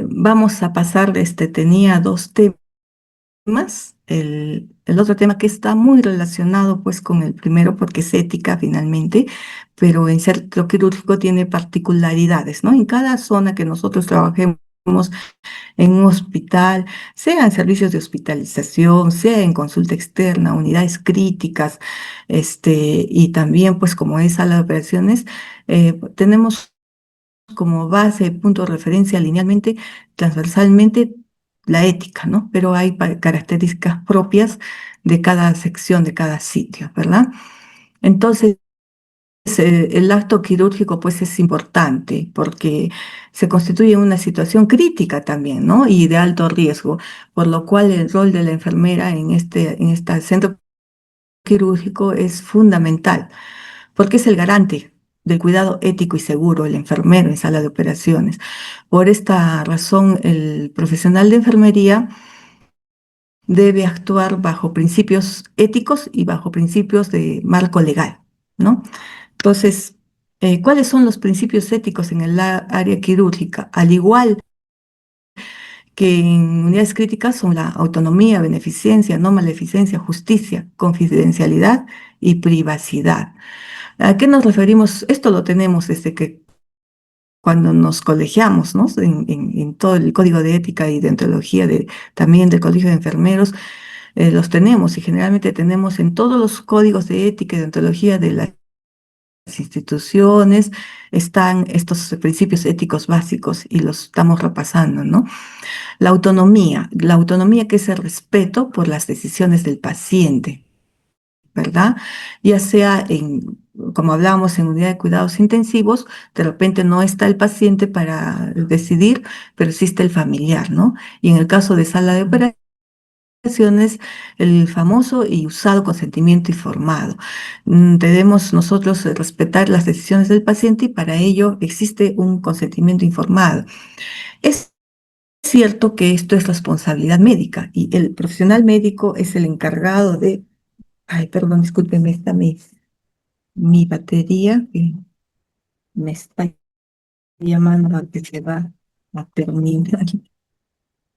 Vamos a pasar, tenía dos temas. El otro tema que está muy relacionado pues con el primero porque es ética finalmente, pero en centro quirúrgico tiene particularidades, ¿no? En cada zona que nosotros trabajemos en un hospital, sea en servicios de hospitalización, sea en consulta externa, unidades críticas, y también pues como es sala de operaciones, tenemos como base, punto de referencia linealmente, transversalmente, la ética, ¿no? Pero hay características propias de cada sección, de cada sitio, ¿verdad? Entonces, el acto quirúrgico pues es importante porque se constituye una situación crítica también, ¿no? Y de alto riesgo, por lo cual el rol de la enfermera en este centro quirúrgico es fundamental porque es el garante del cuidado ético y seguro, el enfermero en sala de operaciones. Por esta razón, el profesional de enfermería debe actuar bajo principios éticos y bajo principios de marco legal, ¿no? Entonces, ¿cuáles son los principios éticos en el área quirúrgica? Al igual que en unidades críticas son la autonomía, beneficencia, no maleficencia, justicia, confidencialidad y privacidad. ¿A qué nos referimos? Esto lo tenemos desde que cuando nos colegiamos, ¿no? En todo el código de ética y deontología también del Colegio de Enfermeros, los tenemos y generalmente tenemos en todos los códigos de ética y deontología de las instituciones, están estos principios éticos básicos y los estamos repasando, ¿no? La autonomía que es el respeto por las decisiones del paciente, ¿verdad? Ya sea como hablábamos en unidad de cuidados intensivos, de repente no está el paciente para decidir, pero existe el familiar, ¿no? Y en el caso de sala de operaciones, el famoso y usado consentimiento informado. Debemos nosotros respetar las decisiones del paciente y para ello existe un consentimiento informado. Es cierto que esto es responsabilidad médica y el profesional médico es el encargado de... Ay, perdón, discúlpeme, está mi batería que me está llamando a que se va a terminar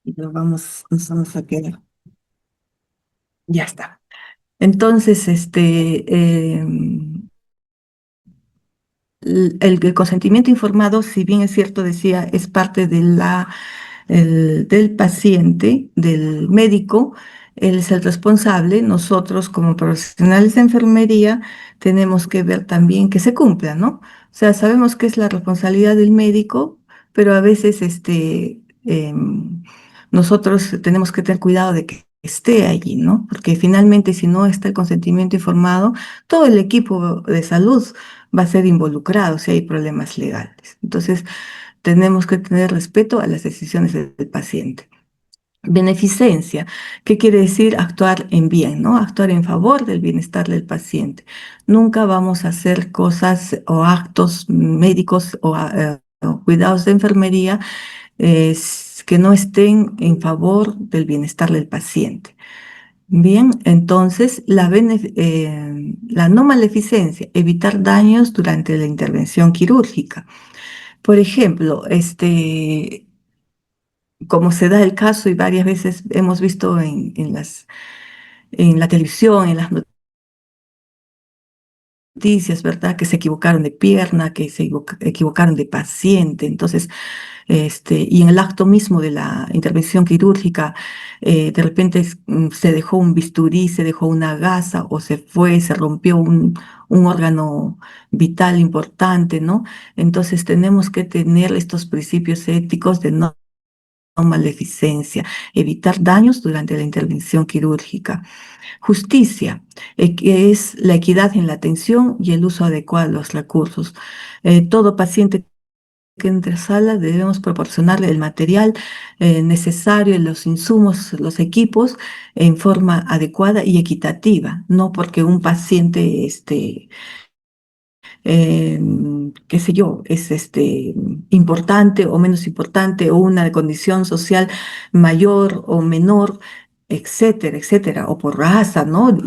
y nos vamos a quedar. Ya está. Entonces, el consentimiento informado, si bien es cierto, decía, es parte de del paciente, del médico, él es el responsable. Nosotros, como profesionales de enfermería, tenemos que ver también que se cumpla, ¿no? O sea, sabemos que es la responsabilidad del médico, pero a veces nosotros tenemos que tener cuidado de que esté allí, ¿no? Porque finalmente, si no está el consentimiento informado, todo el equipo de salud va a ser involucrado si hay problemas legales. Entonces, tenemos que tener respeto a las decisiones del paciente. Beneficencia, ¿qué quiere decir? Actuar en bien, ¿no? Actuar en favor del bienestar del paciente. Nunca vamos a hacer cosas o actos médicos o cuidados de enfermería que no estén en favor del bienestar del paciente. Bien, entonces la no maleficencia, evitar daños durante la intervención quirúrgica. Por ejemplo, como se da el caso y varias veces hemos visto en la televisión, en las noticias, ¿verdad? Que se equivocaron de pierna, que se equivocaron de paciente. Entonces, y en el acto mismo de la intervención quirúrgica, de repente se dejó un bisturí, se dejó una gasa o se rompió un órgano vital importante, ¿no? Entonces tenemos que tener estos principios éticos de no maleficencia, evitar daños durante la intervención quirúrgica. Justicia, que es la equidad en la atención y el uso adecuado de los recursos. Todo paciente que entre a sala debemos proporcionarle el material necesario, los insumos, los equipos en forma adecuada y equitativa, no porque un paciente, eh, qué sé yo, es importante o menos importante o una condición social mayor o menor, etcétera, etcétera, o por raza, ¿no?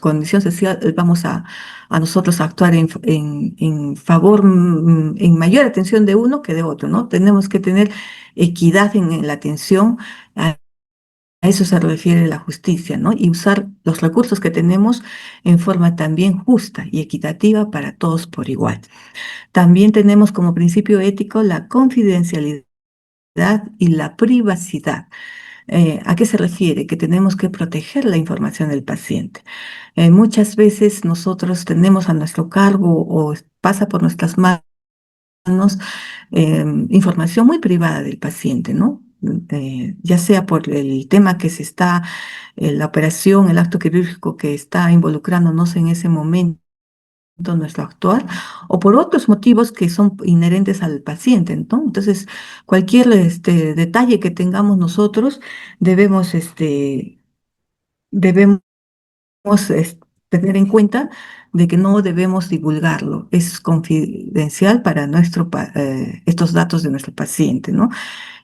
condición social, vamos a nosotros a actuar en favor, en mayor atención de uno que de otro, ¿no? Tenemos que tener equidad en la atención. A eso se refiere la justicia, ¿no? Y usar los recursos que tenemos en forma también justa y equitativa para todos por igual. También tenemos como principio ético la confidencialidad y la privacidad. ¿A qué se refiere? Que tenemos que proteger la información del paciente. Muchas veces nosotros tenemos a nuestro cargo o pasa por nuestras manos información muy privada del paciente, ¿no? Ya sea por el tema que se está, la operación, el acto quirúrgico que está involucrándonos en ese momento nuestro actuar, o por otros motivos que son inherentes al paciente, ¿no? Entonces, cualquier detalle que tengamos nosotros, debemos, debemos tener en cuenta de que no debemos divulgarlo. Es confidencial para estos datos de nuestro paciente, ¿no?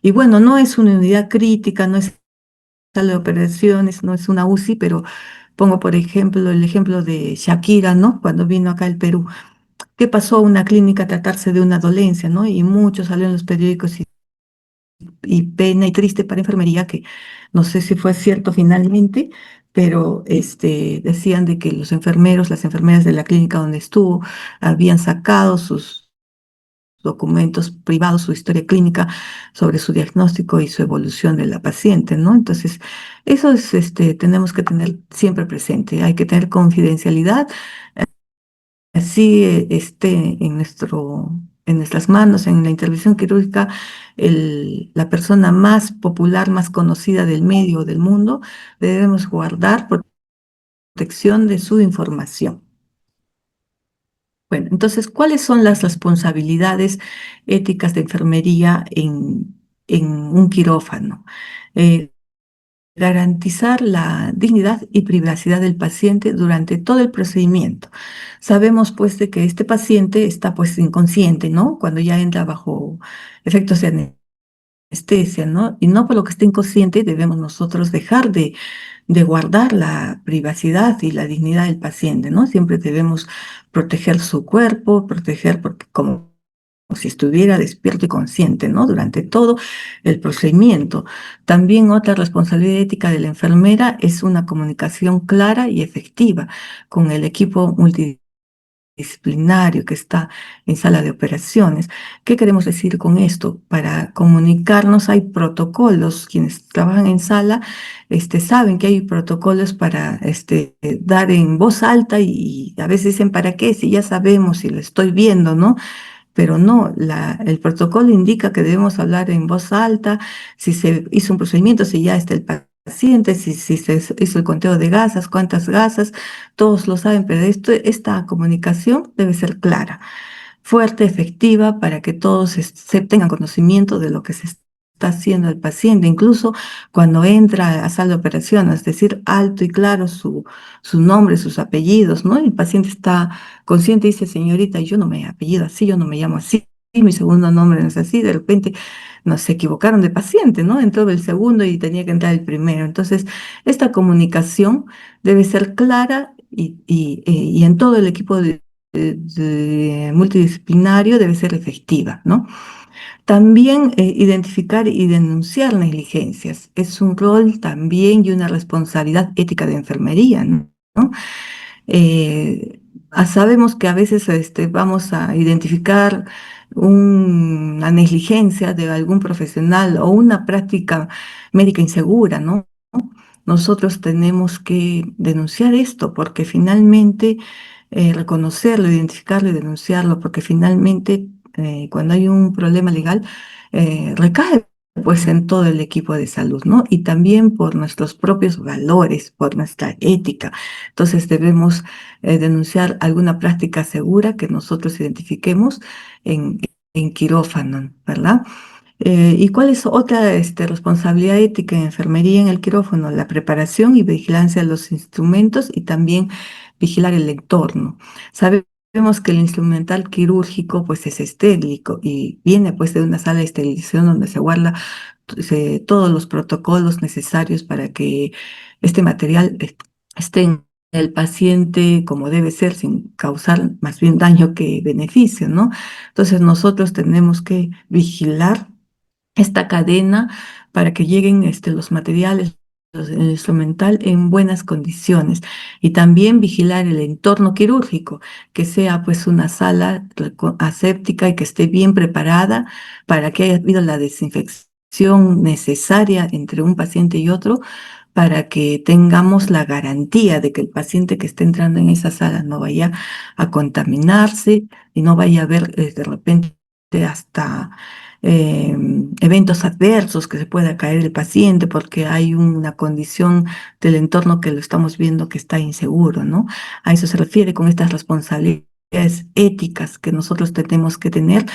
Y bueno, no es una unidad crítica, no es sala de operaciones, no es una UCI, pero pongo por ejemplo el ejemplo de Shakira, ¿no? Cuando vino acá al Perú. ¿Qué pasó a una clínica a tratarse de una dolencia, ¿no? Y mucho salió en los periódicos y pena y triste para enfermería, que no sé si fue cierto finalmente, pero decían de que los enfermeros, las enfermeras de la clínica donde estuvo, habían sacado sus documentos privados, su historia clínica sobre su diagnóstico y su evolución de la paciente, ¿no? Entonces, eso es, tenemos que tener siempre presente. Hay que tener confidencialidad, así esté en nuestras manos, en la intervención quirúrgica, la persona más popular, más conocida del medio o del mundo, debemos guardar protección de su información. Bueno, entonces, ¿cuáles son las responsabilidades éticas de enfermería en un quirófano? Eh, Garantizar la dignidad y privacidad del paciente durante todo el procedimiento. Sabemos pues de que este paciente está pues inconsciente, ¿no? Cuando ya entra bajo efectos de anestesia, ¿no? Y no por lo que esté inconsciente debemos nosotros dejar de guardar la privacidad y la dignidad del paciente, ¿no? Siempre debemos proteger su cuerpo, proteger porque como si estuviera despierto y consciente, ¿no? Durante todo el procedimiento. También otra responsabilidad ética de la enfermera es una comunicación clara y efectiva con el equipo multidisciplinario que está en sala de operaciones. ¿Qué queremos decir con esto? Para comunicarnos hay protocolos. Quienes trabajan en sala saben que hay protocolos para dar en voz alta y a veces dicen, ¿para qué? Si ya sabemos, si lo estoy viendo, ¿no? Pero no, el protocolo indica que debemos hablar en voz alta, si se hizo un procedimiento, si ya está el paciente, si se hizo el conteo de gasas, cuántas gasas, todos lo saben, pero esta comunicación debe ser clara, fuerte, efectiva, para que todos se tengan conocimiento de lo que se está haciendo al paciente, incluso cuando entra a sala de operaciones, es decir, alto y claro su nombre, sus apellidos, ¿no? El paciente está consciente y dice, señorita, yo no me apellido así, yo no me llamo así, mi segundo nombre no es así, de repente nos se equivocaron de paciente, ¿no? Entró el segundo y tenía que entrar el primero. Entonces, esta comunicación debe ser clara y en todo el equipo multidisciplinario debe ser efectiva, ¿no? También identificar y denunciar negligencias es un rol también y una responsabilidad ética de enfermería, ¿no? Eh, Sabemos que a veces vamos a identificar una negligencia de algún profesional o una práctica médica insegura, ¿no? Nosotros tenemos que denunciar esto porque finalmente reconocerlo, identificarlo y denunciarlo, porque finalmente cuando hay un problema legal recae pues en todo el equipo de salud, ¿no? Y también por nuestros propios valores, por nuestra ética. Entonces debemos denunciar alguna práctica segura que nosotros identifiquemos en, en quirófano, ¿verdad? ¿Y cuál es otra responsabilidad ética en enfermería en el quirófano? La preparación y vigilancia de los instrumentos y también vigilar el entorno. Sabemos que el instrumental quirúrgico pues es estérico y viene pues de una sala de esterilización donde se guarda todos los protocolos necesarios para que este material esté el paciente como debe ser, sin causar más bien daño que beneficio, ¿no? Entonces nosotros tenemos que vigilar esta cadena para que lleguen los materiales, el instrumental en buenas condiciones y también vigilar el entorno quirúrgico, que sea pues una sala aséptica y que esté bien preparada para que haya habido la desinfección necesaria entre un paciente y otro para que tengamos la garantía de que el paciente que esté entrando en esa sala no vaya a contaminarse y no vaya a haber de repente hasta eventos adversos que se pueda caer el paciente porque hay una condición del entorno que lo estamos viendo que está inseguro, ¿no? A eso se refiere con estas responsabilidades éticas que nosotros tenemos que tener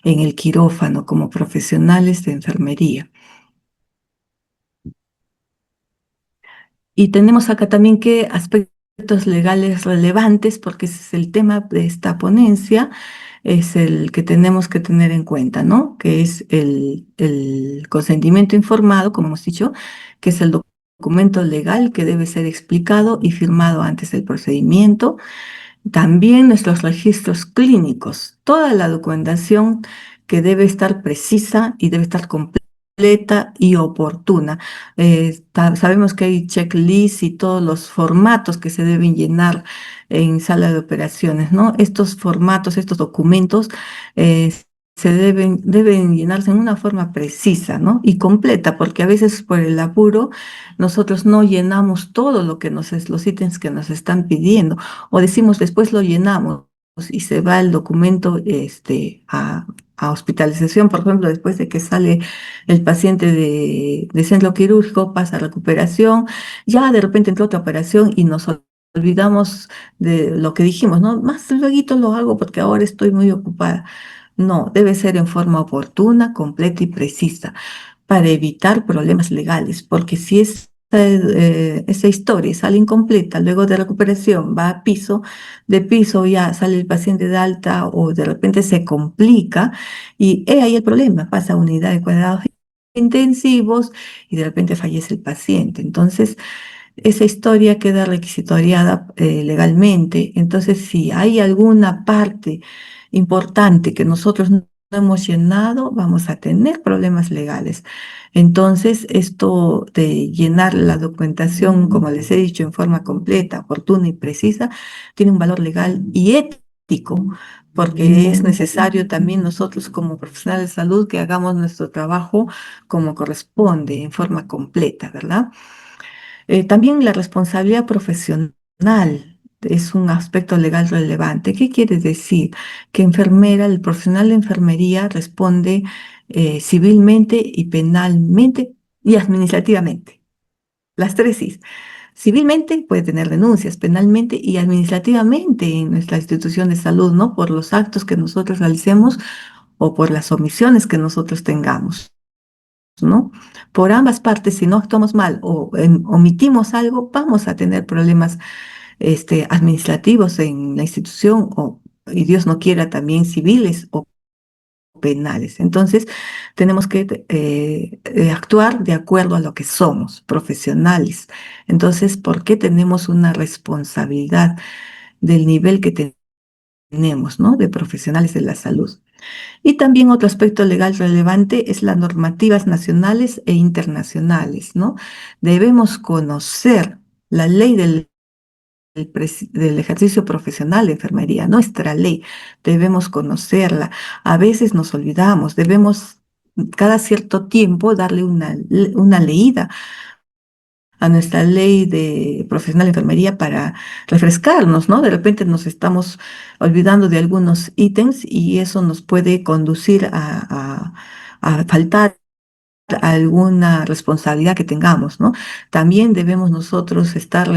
en el quirófano como profesionales de enfermería. Y tenemos acá también qué aspectos legales relevantes, porque ese es el tema de esta ponencia, es el que tenemos que tener en cuenta, ¿no? Que es el consentimiento informado, como hemos dicho, que es el documento legal que debe ser explicado y firmado antes del procedimiento. También nuestros registros clínicos, toda la documentación que debe estar precisa y debe estar completa y oportuna. Sabemos que hay checklists y todos los formatos que se deben llenar en sala de operaciones, ¿no? Estos formatos, estos documentos eh, deben llenarse en una forma precisa, ¿no? Y completa, porque a veces por el apuro nosotros no llenamos todo lo que los ítems que nos están pidiendo o decimos después lo llenamos y se va el documento a hospitalización, por ejemplo, después de que sale el paciente de centro quirúrgico, pasa a recuperación, ya de repente entra otra operación y nos olvidamos de lo que dijimos, ¿no? Más luego lo hago porque ahora estoy muy ocupada. No, debe ser en forma oportuna, completa y precisa para evitar problemas legales, porque si esa historia sale incompleta, luego de recuperación va a piso, de piso ya sale el paciente de alta o de repente se complica y he ahí el problema, pasa a unidad de cuidados intensivos y de repente fallece el paciente. Entonces, esa historia queda requisitoriada legalmente. Entonces, si hay alguna parte importante que nosotros no hemos llenado, vamos a tener problemas legales. Entonces, esto de llenar la documentación, como les he dicho, en forma completa, oportuna y precisa, tiene un valor legal y ético, porque es necesario también nosotros como profesionales de salud que hagamos nuestro trabajo como corresponde, en forma completa, ¿verdad? También la responsabilidad profesional es un aspecto legal relevante. ¿Qué quiere decir? Que el profesional de enfermería responde civilmente y penalmente y administrativamente. Las tres sí. Civilmente puede tener denuncias, penalmente y administrativamente en nuestra institución de salud, ¿no? Por los actos que nosotros realicemos o por las omisiones que nosotros tengamos. ¿No? Por ambas partes, si no actuamos mal o omitimos algo, vamos a tener problemas administrativos en la institución o, y Dios no quiera, también civiles o penales. Entonces, tenemos que actuar de acuerdo a lo que somos, profesionales. Entonces, ¿por qué tenemos una responsabilidad del nivel que tenemos, ¿no? De profesionales de la salud? Y también otro aspecto legal relevante es las normativas nacionales e internacionales, ¿no? Debemos conocer la ley del ejercicio profesional de enfermería, nuestra ley, debemos conocerla. A veces nos olvidamos, debemos cada cierto tiempo darle una leída a nuestra ley de profesional de enfermería para refrescarnos, ¿no? De repente nos estamos olvidando de algunos ítems y eso nos puede conducir a faltar alguna responsabilidad que tengamos, ¿no? También debemos nosotros estar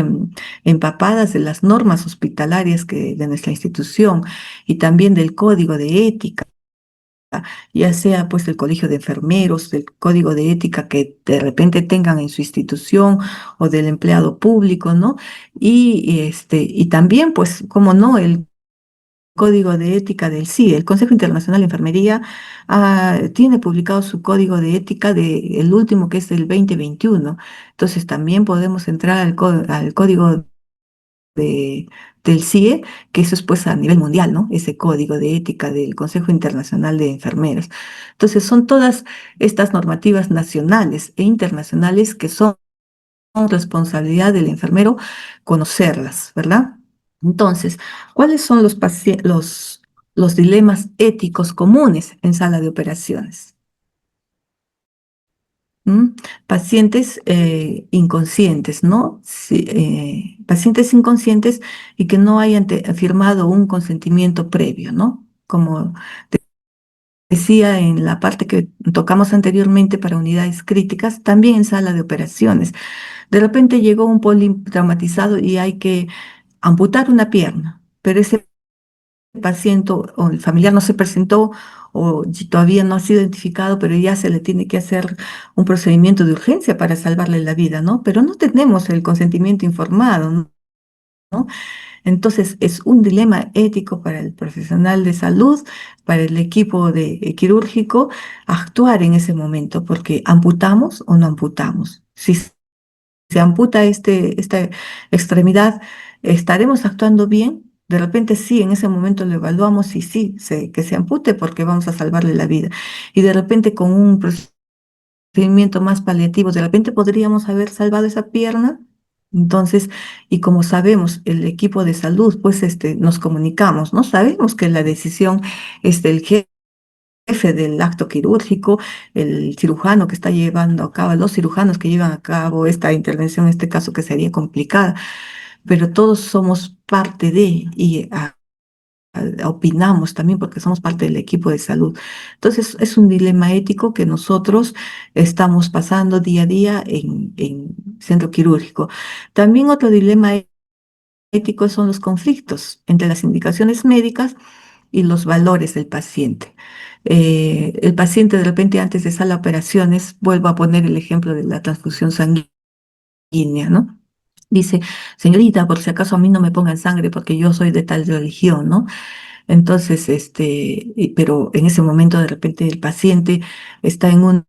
empapadas de las normas hospitalarias de nuestra institución y también del código de ética, ya sea pues del colegio de enfermeros, del código de ética que de repente tengan en su institución o del empleado público, ¿no? Y también pues, como no, el código de ética del CIE, el Consejo Internacional de Enfermería, tiene publicado su código de ética el último que es del 2021. Entonces también podemos entrar al código de, del CIE, que eso es pues a nivel mundial, ¿no? Ese código de ética del Consejo Internacional de Enfermeros. Entonces, son todas estas normativas nacionales e internacionales que son responsabilidad del enfermero conocerlas, ¿verdad? Entonces, ¿cuáles son los dilemas éticos comunes en sala de operaciones? ¿Mm? Pacientes inconscientes, ¿no? Pacientes inconscientes y que no hayan firmado un consentimiento previo, ¿no? Como decía en la parte que tocamos anteriormente para unidades críticas, también en sala de operaciones. De repente llegó un politraumatizado y hay que amputar una pierna, pero ese paciente o el familiar no se presentó o todavía no ha sido identificado, pero ya se le tiene que hacer un procedimiento de urgencia para salvarle la vida, ¿no? Pero no tenemos el consentimiento informado, ¿no? Entonces es un dilema ético para el profesional de salud, para el equipo de quirúrgico, actuar en ese momento, porque amputamos o no amputamos. Si se amputa esta extremidad, ¿estaremos actuando bien? De repente sí, en ese momento lo evaluamos y sí, que se ampute porque vamos a salvarle la vida. Y de repente con un procedimiento más paliativo, de repente podríamos haber salvado esa pierna. Entonces, y como sabemos, el equipo de salud, pues nos comunicamos, ¿no? Sabemos que la decisión es del jefe del acto quirúrgico, el cirujano que está llevando a cabo, los cirujanos que llevan a cabo esta intervención, en este caso que sería complicada, pero todos somos parte de y opinamos también porque somos parte del equipo de salud. Entonces, es un dilema ético que nosotros estamos pasando día a día en centro quirúrgico. También otro dilema ético son los conflictos entre las indicaciones médicas y los valores del paciente. El paciente de repente antes de salir a operaciones, vuelvo a poner el ejemplo de la transfusión sanguínea, ¿no? Dice, señorita, por si acaso a mí no me pongan sangre porque yo soy de tal religión, ¿no? Entonces, pero en ese momento de repente el paciente está en un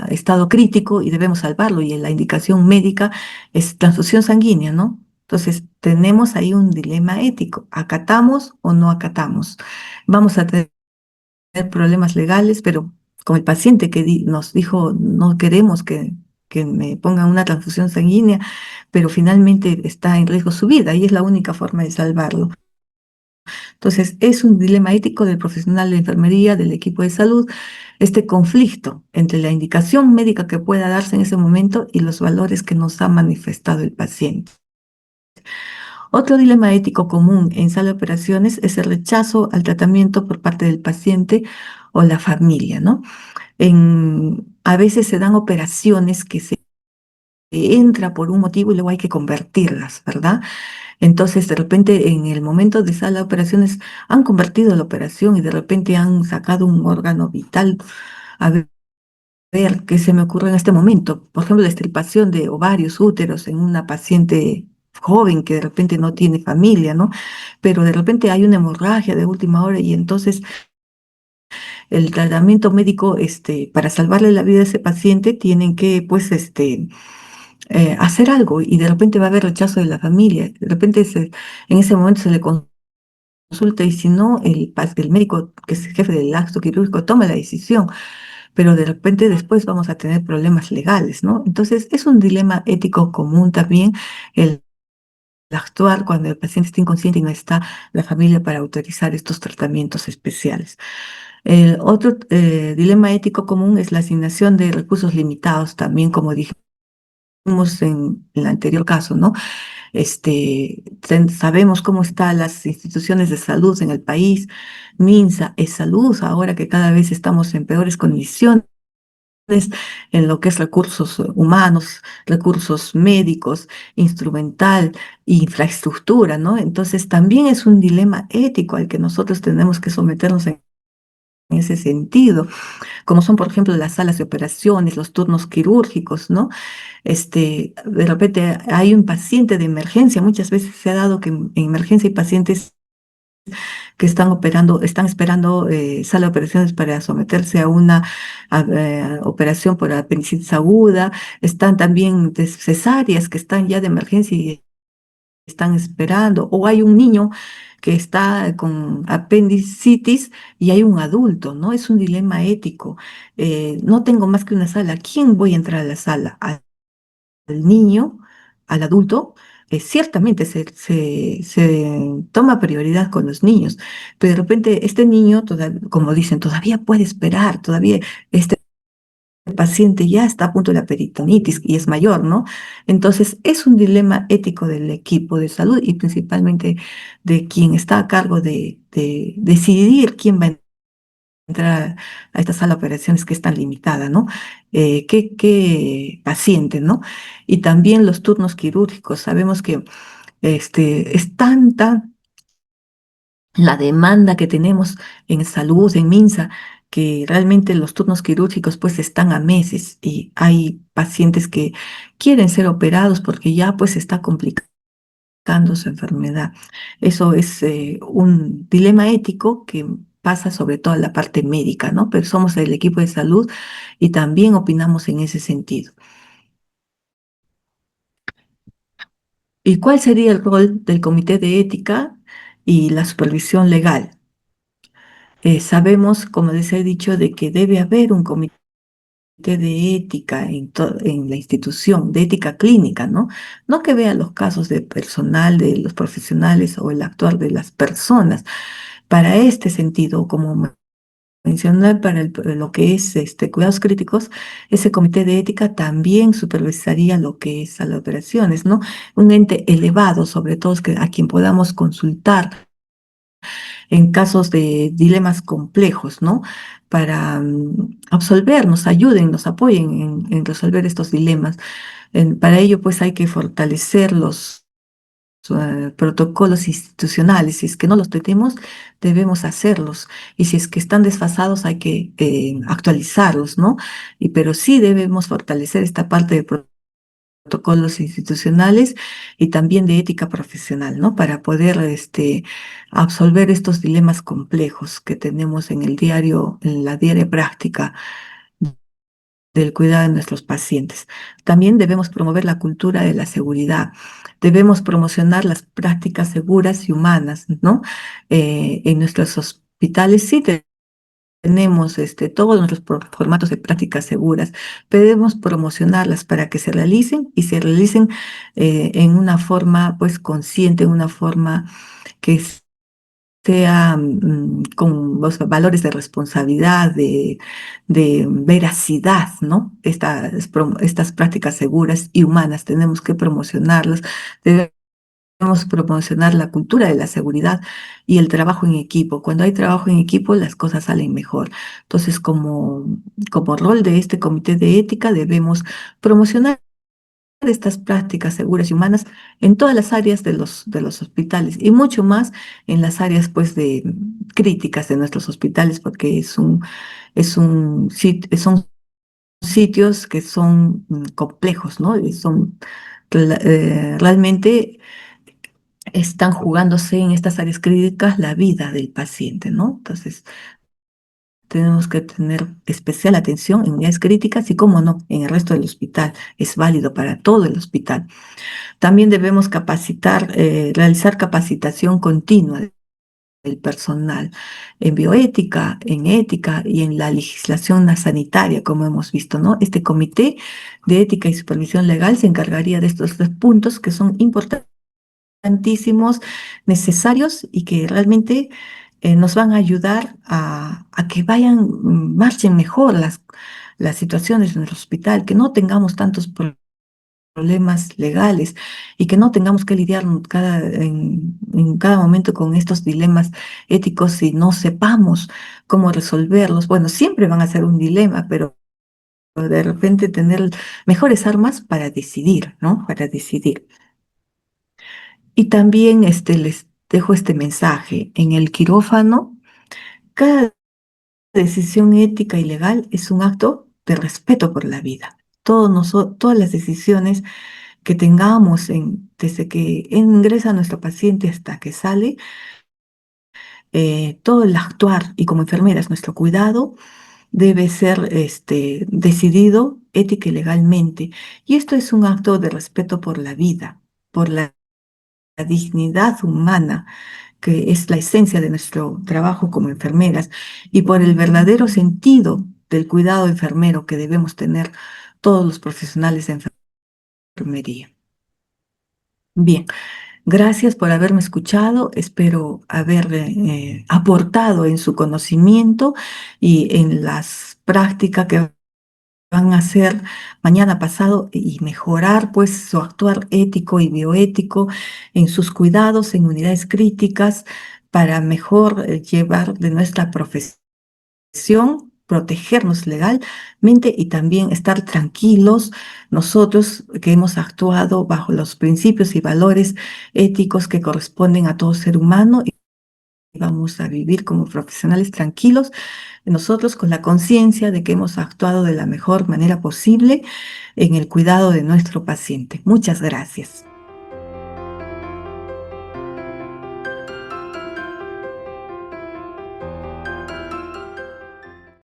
estado crítico y debemos salvarlo y la indicación médica es transfusión sanguínea, ¿no? Entonces, tenemos ahí un dilema ético, ¿acatamos o no acatamos? Vamos a tener problemas legales, pero con el paciente que nos dijo, no queremos que me pongan una transfusión sanguínea, pero finalmente está en riesgo su vida y es la única forma de salvarlo. Entonces, es un dilema ético del profesional de enfermería, del equipo de salud, este conflicto entre la indicación médica que pueda darse en ese momento y los valores que nos ha manifestado el paciente. Otro dilema ético común en sala de operaciones es el rechazo al tratamiento por parte del paciente o la familia, ¿no? A veces se dan operaciones que se entra por un motivo y luego hay que convertirlas, ¿verdad? Entonces, de repente, en el momento de sala de operaciones, han convertido la operación y de repente han sacado un órgano vital. A ver qué se me ocurre en este momento. Por ejemplo, la extirpación de ovarios, úteros en una paciente joven que de repente no tiene familia, ¿no? Pero de repente hay una hemorragia de última hora y entonces el tratamiento médico, para salvarle la vida a ese paciente, tienen que, pues, hacer algo y de repente va a haber rechazo de la familia. De repente en ese momento se le consulta y si no, el médico, que es el jefe del acto quirúrgico, toma la decisión, pero de repente después vamos a tener problemas legales, ¿no? Entonces, es un dilema ético común también el actuar cuando el paciente está inconsciente y no está la familia para autorizar estos tratamientos especiales. El otro dilema ético común es la asignación de recursos limitados, también como dijimos en el anterior caso, ¿no? Sabemos cómo están las instituciones de salud en el país, MINSA, salud ahora que cada vez estamos en peores condiciones en lo que es recursos humanos, recursos médicos, instrumental, infraestructura, ¿no? Entonces también es un dilema ético al que nosotros tenemos que someternos en ese sentido, como son, por ejemplo, las salas de operaciones, los turnos quirúrgicos, ¿no? De repente hay un paciente de emergencia, muchas veces se ha dado que en emergencia hay pacientes que están operando, están esperando sala de operaciones para someterse a una operación por apendicitis aguda, están también cesáreas que están ya de emergencia y están esperando, o hay un niño que está con apendicitis y hay un adulto, ¿no? Es un dilema ético. No tengo más que una sala. ¿Quién voy a entrar a la sala? ¿Al niño, al adulto? Ciertamente se toma prioridad con los niños, pero de repente este niño, como dicen, todavía puede esperar, todavía este paciente ya está a punto de la peritonitis y es mayor, ¿no? Entonces, es un dilema ético del equipo de salud y principalmente de quien está a cargo de decidir quién va a entrar a esta sala de operaciones que es tan limitada, ¿no? ¿Qué paciente, ¿no? Y también los turnos quirúrgicos. Sabemos que es tanta la demanda que tenemos en salud, en MINSA, que realmente los turnos quirúrgicos pues están a meses y hay pacientes que quieren ser operados porque ya pues está complicando su enfermedad. Eso es un dilema ético que pasa sobre todo en la parte médica, ¿no? Pero somos el equipo de salud y también opinamos en ese sentido. ¿Y cuál sería el rol del comité de ética y la supervisión legal? Sabemos, como les he dicho, de que debe haber un comité de ética en la institución, de ética clínica, ¿no? No que vea los casos de personal, de los profesionales o el actuar de las personas. Para este sentido, como mencionar para lo que es cuidados críticos, ese comité de ética también supervisaría lo que es a las operaciones, ¿no? Un ente elevado, sobre todo, a quien podamos consultar en casos de dilemas complejos, ¿no? Para absolver, nos ayuden, nos apoyen en resolver estos dilemas. Para ello, pues hay que fortalecer los protocolos institucionales. Si es que no los tenemos, debemos hacerlos. Y si es que están desfasados, hay que actualizarlos, ¿no? Pero sí debemos fortalecer esta parte de protocolos institucionales y también de ética profesional, ¿no? Para poder absolver estos dilemas complejos que tenemos en el diario, en la diaria práctica del cuidado de nuestros pacientes. También debemos promover la cultura de la seguridad. Debemos promocionar las prácticas seguras y humanas, ¿no? En nuestros hospitales sí tenemos todos nuestros formatos de prácticas seguras, pero debemos promocionarlas para que se realicen y se realicen en una forma pues consciente, en una forma que sea con los valores de responsabilidad, de veracidad, ¿no? Estas prácticas seguras y humanas tenemos que promocionarlas. Debemos promocionar la cultura de la seguridad y el trabajo en equipo. Cuando hay trabajo en equipo, las cosas salen mejor. Entonces, como rol de este comité de ética, debemos promocionar estas prácticas seguras y humanas en todas las áreas de los hospitales y mucho más en las áreas pues de críticas de nuestros hospitales porque son sitios que son complejos, ¿no? Y realmente están jugándose en estas áreas críticas la vida del paciente, ¿no? Entonces, tenemos que tener especial atención en unidades críticas y, cómo no, en el resto del hospital. Es válido para todo el hospital. También debemos realizar capacitación continua del personal en bioética, en ética y en la legislación sanitaria, como hemos visto, ¿no? Este comité de ética y supervisión legal se encargaría de estos tres puntos que son importantísimos, necesarios y que realmente nos van a ayudar a que marchen mejor las situaciones en el hospital, que no tengamos tantos problemas legales y que no tengamos que lidiar en cada momento con estos dilemas éticos y no sepamos cómo resolverlos. Bueno, siempre van a ser un dilema, pero de repente tener mejores armas para decidir, ¿no? Para decidir. Y también les dejo este mensaje. En el quirófano, cada decisión ética y legal es un acto de respeto por la vida. Todas las decisiones que tengamos desde que ingresa nuestro paciente hasta que sale, todo el actuar y como enfermeras nuestro cuidado debe ser decidido ética y legalmente. Y esto es un acto de respeto por la vida, por la dignidad humana, que es la esencia de nuestro trabajo como enfermeras, y por el verdadero sentido del cuidado enfermero que debemos tener todos los profesionales de enfermería. Bien, gracias por haberme escuchado. Espero haber aportado en su conocimiento y en las prácticas que van a hacer mañana pasado y mejorar pues su actuar ético y bioético en sus cuidados en unidades críticas para mejor llevar de nuestra profesión, protegernos legalmente y también estar tranquilos nosotros que hemos actuado bajo los principios y valores éticos que corresponden a todo ser humano y vamos a vivir como profesionales tranquilos, nosotros con la conciencia de que hemos actuado de la mejor manera posible en el cuidado de nuestro paciente. Muchas gracias.